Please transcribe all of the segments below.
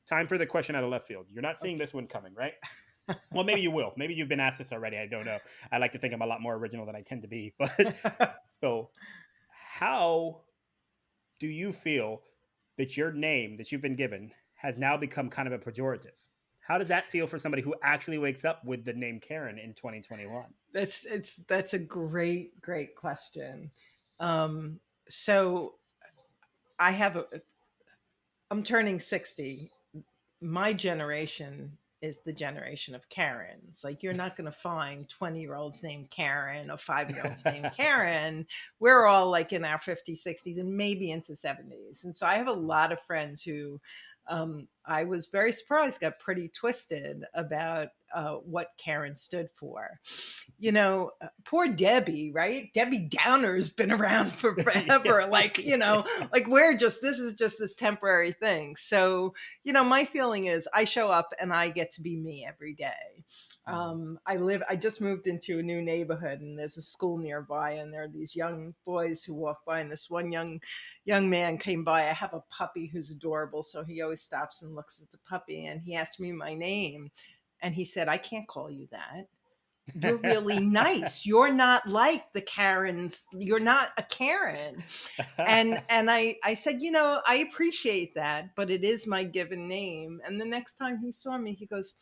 time for the question out of left field. You're not seeing Okay. this one coming, right? Well, maybe you will. Maybe you've been asked this already. I don't know. I like to think I'm a lot more original than I tend to be. But so, how do you feel that your name that you've been given has now become kind of a pejorative? How does that feel for somebody who actually wakes up with the name Karen in 2021? That's a great question. Um, so I have a I'm turning 60. My generation is the generation of Karens. Like, you're not going to find 20-year-olds named Karen or 5-year-olds named Karen. We're all like in our 50s, 60s, and maybe into 70s. And so I have a lot of friends who I was very surprised got pretty twisted about what Karen stood for. Poor Debbie, right? Debbie Downer's been around for forever. Like, like this is just this temporary thing. So, my feeling is I show up and I get to be me every day. I just moved into a new neighborhood, and there's a school nearby, and there are these young boys who walk by, and this one young man came by. I have a puppy who's adorable, so he always stops and looks at the puppy, and he asked me my name, and he said, "I can't call you that. You're really nice. You're not like the Karens. You're not a Karen." And I said, I appreciate that, but it is my given name. And the next time he saw me, he goes,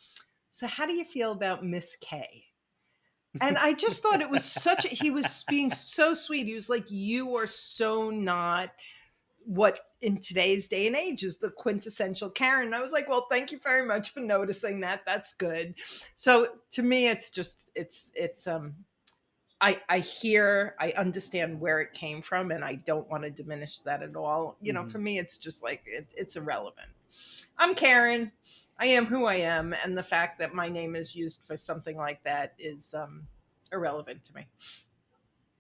"So how do you feel about Miss K?" And I just thought it was he was being so sweet. He was like, "You are so not what in today's day and age is the quintessential Karen." And I was like, "Well, thank you very much for noticing that. That's good." So to me, I understand where it came from, and I don't want to diminish that at all. For Mhm. me, it's just like it's irrelevant. I'm Karen. I am who I am, and the fact that my name is used for something like that is irrelevant to me.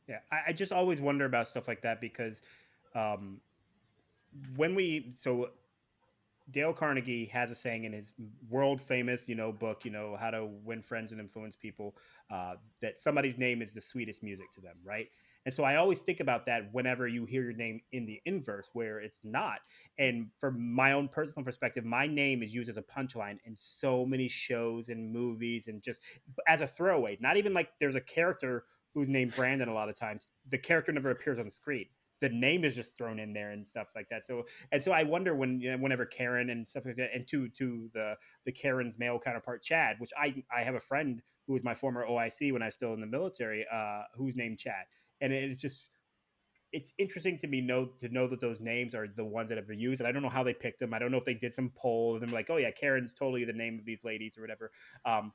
Yeah, I just always wonder about stuff like that because um, when we so Dale Carnegie has a saying in his world famous, book, How to Win Friends and Influence People, that somebody's name is the sweetest music to them, right? And so I always think about that whenever you hear your name in the inverse, where it's not. And from my own personal perspective, my name is used as a punchline in so many shows and movies, and just as a throwaway. Not even like there's a character who's named Brandon a lot of times. The character never appears on the screen. The name is just thrown in there and stuff like that. So I wonder whenever Karen and stuff like that, and to the Karen's male counterpart Chad, which I have a friend who was my former OIC when I was still in the military, who's named Chad, and it's interesting to me to know that those names are the ones that have been used, and I don't know how they picked them. I don't know if they did some poll and they're like, oh yeah, Karen's totally the name of these ladies or whatever. Um,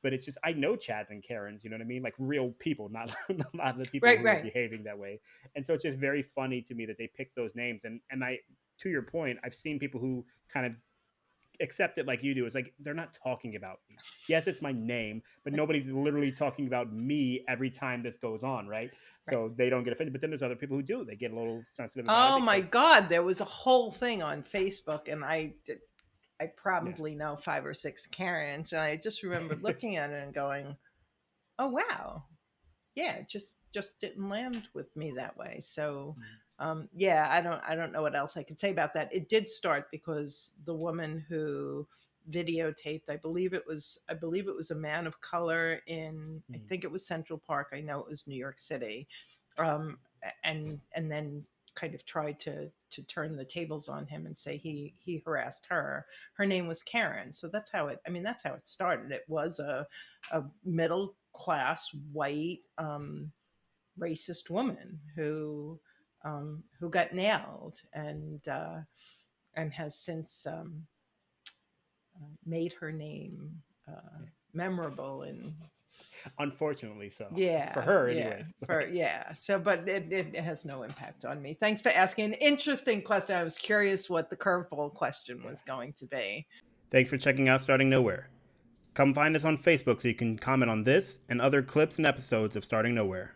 but it's just I know Chads and Karens, you know what I mean? Like real people, not not the people Right, who are right. behaving that way. And so it's just very funny to me that they picked those names. And I, to your point, I've seen people who kind of accept it like you do. It's like they're not talking about me. Yes, it's my name, but nobody's literally talking about me every time this goes on, right? Right. So they don't get offended. But then there's other people who do. They get a little sensitive about it Oh my because God, there was a whole thing on Facebook, and I yeah. probably know 5 or 6 Karens, and I just remember looking at it and going, "Oh wow, yeah, it just didn't land with me that way." So, yeah, I don't know what else I could say about that. It did start because the woman who videotaped, I believe it was a man of color in, I Mm-hmm. think it was Central Park. I know it was New York City, um, and then kind of tried to turn the tables on him and say he harassed her. Her name was Karen, so that's how it started. It was a middle class white racist woman who got nailed, and has since made her name Yeah. memorable. And Unfortunately, so for yeah, her, yeah, anyways. for yeah. So, but it has no impact on me. Thanks for asking. Interesting question. I was curious what the curveball question Yeah. was going to be. Thanks for checking out Starting Nowhere. Come find us on Facebook so you can comment on this and other clips and episodes of Starting Nowhere.